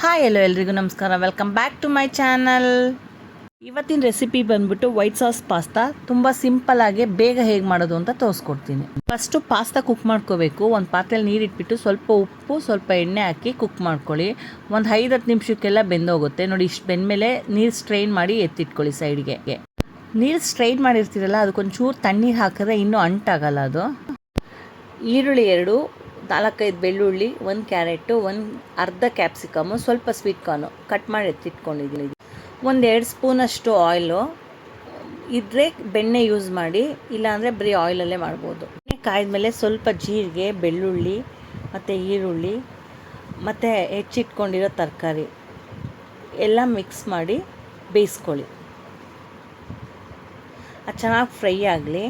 Hi hello ಎಲ್ರಿಗೂ ನಮಸ್ಕಾರ, welcome back to my channel. ಇವತ್ತಿನ ರೆಸಿಪಿ ಬಂದ್ಬಿಟ್ಟು ವೈಟ್ ಸಾಸ್ ಪಾಸ್ತಾ. ತುಂಬ ಸಿಂಪಲ್ಲಾಗಿ ಬೇಗ ಹೇಗೆ ಮಾಡೋದು ಅಂತ ತೋರಿಸ್ಕೊಡ್ತೀನಿ. ಫಸ್ಟು ಪಾಸ್ತಾ ಕುಕ್ ಮಾಡ್ಕೋಬೇಕು. ಒಂದು ಪಾತ್ರೆಯಲ್ಲಿ ನೀರು ಇಟ್ಬಿಟ್ಟು ಸ್ವಲ್ಪ ಉಪ್ಪು ಸ್ವಲ್ಪ ಎಣ್ಣೆ ಹಾಕಿ ಕುಕ್ ಮಾಡ್ಕೊಳ್ಳಿ. ಒಂದು 5-10 ನಿಮಿಷಕ್ಕೆಲ್ಲ ಬೆಂದೋಗುತ್ತೆ. ನೋಡಿ, ಇಷ್ಟು ಬೆಂದಮೇಲೆ ನೀರು ಸ್ಟ್ರೈನ್ ಮಾಡಿ ಎತ್ತಿಟ್ಕೊಳ್ಳಿ ಸೈಡ್ಗೆ. ನೀರು ಸ್ಟ್ರೈನ್ ಮಾಡಿರ್ತೀರಲ್ಲ, ಅದಕ್ಕೊಂಚೂರು ತಣ್ಣೀರು ಹಾಕಿದ್ರೆ ಇನ್ನೂ ಅಂಟಾಗಲ್ಲ ಅದು. ಈರುಳ್ಳಿ 2, 4-5 ಬೆಳ್ಳುಳ್ಳಿ, 1 ಕ್ಯಾರೆಟು, 1 ಅರ್ಧ ಕ್ಯಾಪ್ಸಿಕಮು, ಸ್ವಲ್ಪ ಸ್ವೀಟ್ ಕಾರ್ನು ಕಟ್ ಮಾಡಿ ಎತ್ತಿಟ್ಕೊಂಡಿದ್ದೀನಿ. 1-2 ಸ್ಪೂನಷ್ಟು ಆಯಿಲು ಇದ್ದರೆ ಬೆಣ್ಣೆ ಯೂಸ್ ಮಾಡಿ, ಇಲ್ಲಾಂದರೆ ಬರೀ ಆಯಿಲಲ್ಲೇ ಮಾಡ್ಬೋದು. ಎಣ್ಣೆ ಕಾಯ್ದಮೇಲೆ ಸ್ವಲ್ಪ ಜೀರಿಗೆ, ಬೆಳ್ಳುಳ್ಳಿ ಮತ್ತು ಈರುಳ್ಳಿ ಮತ್ತು ಹೆಚ್ಚಿಟ್ಕೊಂಡಿರೋ ತರಕಾರಿ ಎಲ್ಲ ಮಿಕ್ಸ್ ಮಾಡಿ ಬೇಯಿಸ್ಕೊಳ್ಳಿ. ಅದು ಚೆನ್ನಾಗಿ ಫ್ರೈ ಆಗಲಿ.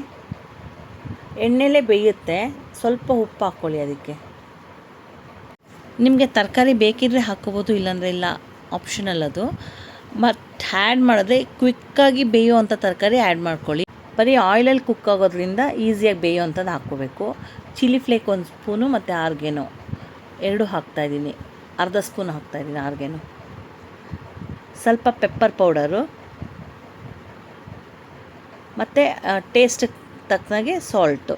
ಎಣ್ಣೆಲೇ ಬೇಯುತ್ತೆ. ಸ್ವಲ್ಪ ಉಪ್ಪು ಹಾಕ್ಕೊಳ್ಳಿ ಅದಕ್ಕೆ. ನಿಮಗೆ ತರಕಾರಿ ಬೇಕಿದ್ರೆ ಹಾಕ್ಕೋಬೋದು, ಇಲ್ಲಾಂದರೆ ಇಲ್ಲ, ಆಪ್ಷನಲ್ ಅದು. ಮತ್ತು ಆ್ಯಡ್ ಮಾಡಿದ್ರೆ ಕ್ವಿಕ್ಕಾಗಿ ಬೇಯುವಂಥ ತರಕಾರಿ ಆ್ಯಡ್ ಮಾಡ್ಕೊಳ್ಳಿ. ಬರೀ ಆಯಿಲಲ್ಲಿ ಕುಕ್ ಆಗೋದ್ರಿಂದ ಈಸಿಯಾಗಿ ಬೇಯುವಂಥದ್ದು ಹಾಕ್ಕೋಬೇಕು. ಚಿಲ್ಲಿ ಫ್ಲೇಕ್ 1 ಸ್ಪೂನು ಮತ್ತು ಆರ್ಗೆನೋ 2 ಹಾಕ್ತಾಯಿದ್ದೀನಿ. ಅರ್ಧ ಸ್ಪೂನ್ ಹಾಕ್ತಾಯಿದ್ದೀನಿ ಆರ್ಗೆನೋ. ಸ್ವಲ್ಪ ಪೆಪ್ಪರ್ ಪೌಡರು ಮತ್ತು ಟೇಸ್ಟ್ ತಕ್ಕನಾಗೆ ಸಾಲ್ಟು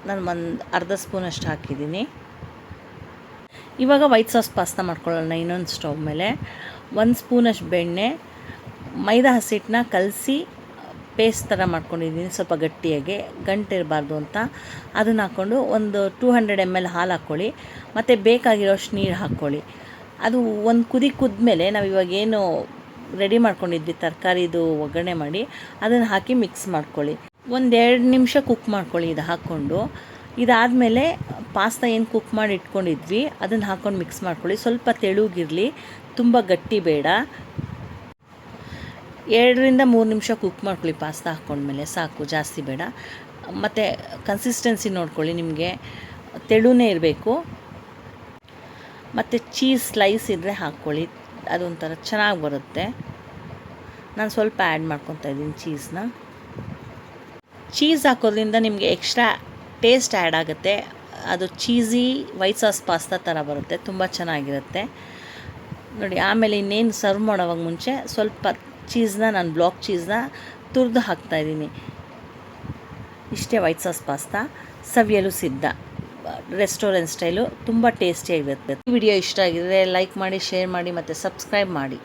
ನಾನು ಅರ್ಧ ಸ್ಪೂನಷ್ಟು ಹಾಕಿದ್ದೀನಿ. ಇವಾಗ ವೈಟ್ ಸಾಸ್ ಪಾಸ್ತಾ ಮಾಡ್ಕೊಳ್ಳೋಣ. ಇನ್ನೊಂದು ಸ್ಟವ್ ಮೇಲೆ 1 ಸ್ಪೂನಷ್ಟು ಬೆಣ್ಣೆ, ಮೈದಾ ಹಸಿಟ್ಟನ್ನ ಕಲಸಿ ಪೇಸ್ಟ್ ಥರ ಮಾಡ್ಕೊಂಡಿದ್ದೀನಿ. ಸ್ವಲ್ಪ ಗಟ್ಟಿಯಾಗಿ ಗಂಟಿರಬಾರ್ದು ಅಂತ ಅದನ್ನು ಹಾಕ್ಕೊಂಡು ಒಂದು 200 ml ಹಾಲು ಹಾಕ್ಕೊಳ್ಳಿ. ಮತ್ತು ಬೇಕಾಗಿರೋಷ್ಟು ನೀರು ಹಾಕ್ಕೊಳ್ಳಿ. ಅದು ಒಂದು ಕುದಿ ಕುದ್ಮೇಲೆ ನಾವು ಇವಾಗ ಏನು ರೆಡಿ ಮಾಡ್ಕೊಂಡಿದ್ವಿ ತರಕಾರಿದು ಒಗ್ಗರಣೆ ಮಾಡಿ, ಅದನ್ನು ಹಾಕಿ ಮಿಕ್ಸ್ ಮಾಡ್ಕೊಳ್ಳಿ. 1-2 ನಿಮಿಷ ಕುಕ್ ಮಾಡ್ಕೊಳ್ಳಿ ಇದು ಹಾಕ್ಕೊಂಡು. ಇದಾದಮೇಲೆ ಪಾಸ್ತಾ ಏನು ಕುಕ್ ಮಾಡಿ ಇಟ್ಕೊಂಡಿದ್ವಿ ಅದನ್ನು ಹಾಕ್ಕೊಂಡು ಮಿಕ್ಸ್ ಮಾಡ್ಕೊಳ್ಳಿ. ಸ್ವಲ್ಪ ತೆಳುಗಿರಲಿ, ತುಂಬ ಗಟ್ಟಿ ಬೇಡ. 2-3 ನಿಮಿಷ ಕುಕ್ ಮಾಡ್ಕೊಳ್ಳಿ ಪಾಸ್ತಾ ಹಾಕ್ಕೊಂಡ್ಮೇಲೆ ಸಾಕು, ಜಾಸ್ತಿ ಬೇಡ. ಮತ್ತು ಕನ್ಸಿಸ್ಟೆನ್ಸಿ ನೋಡ್ಕೊಳ್ಳಿ, ನಿಮಗೆ ತೆಳುನೇ ಇರಬೇಕು. ಮತ್ತು ಚೀಸ್ ಸ್ಲೈಸ್ ಇದ್ದರೆ ಹಾಕ್ಕೊಳ್ಳಿ, ಅದೊಂಥರ ಚೆನ್ನಾಗಿ ಬರುತ್ತೆ. ನಾನು ಸ್ವಲ್ಪ ಆ್ಯಡ್ ಮಾಡ್ಕೊತಾ ಇದ್ದೀನಿ ಚೀಸ್ನ. ಚೀಸ್ ಹಾಕೋದ್ರಿಂದ ನಿಮಗೆ ಎಕ್ಸ್ಟ್ರಾ ಟೇಸ್ಟ್ ಆ್ಯಡ್ ಆಗುತ್ತೆ. ಅದು ಚೀಸಿ ವೈಟ್ ಸಾಸ್ ಪಾಸ್ತಾ ಥರ ಬರುತ್ತೆ, ತುಂಬ ಚೆನ್ನಾಗಿರುತ್ತೆ ನೋಡಿ. ಆಮೇಲೆ ಇನ್ನೇನು ಸರ್ವ್ ಮಾಡೋವಾಗ ಮುಂಚೆ ಸ್ವಲ್ಪ ಚೀಸ್ನ, ನಾನು ಬ್ಲಾಕ್ ಚೀಸ್ನ ತುರಿದು ಹಾಕ್ತಾಯಿದ್ದೀನಿ. ಇಷ್ಟೇ ವೈಟ್ ಸಾಸ್ ಪಾಸ್ತಾ ಸವಿಯಲು ಸಿದ್ಧ. ರೆಸ್ಟೋರೆಂಟ್ ಸ್ಟೈಲು ತುಂಬ ಟೇಸ್ಟಿಯಾಗಿರುತ್ತೆ. ಈ ವಿಡಿಯೋ ಇಷ್ಟ ಆಗಿದ್ರೆ ಲೈಕ್ ಮಾಡಿ, ಶೇರ್ ಮಾಡಿ ಮತ್ತು ಸಬ್ಸ್ಕ್ರೈಬ್ ಮಾಡಿ.